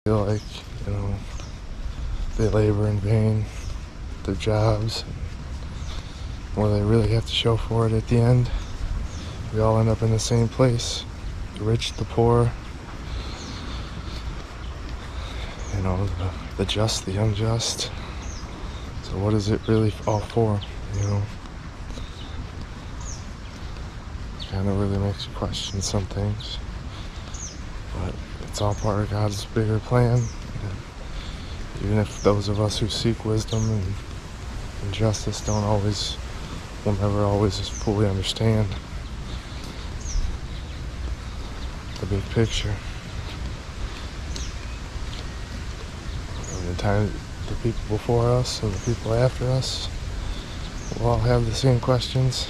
feel like, you know, they labor in vain, their jobs, what they really have to show for it at the end. We all end up in the same place, the rich, the poor, you know, the just, the unjust. So what is it really all for, you know? Kind of really makes you question some things, but it's all part of God's bigger plan. Even if those of us who seek wisdom and justice will never always fully understand the big picture. And the people before us and the people after us will all have the same questions.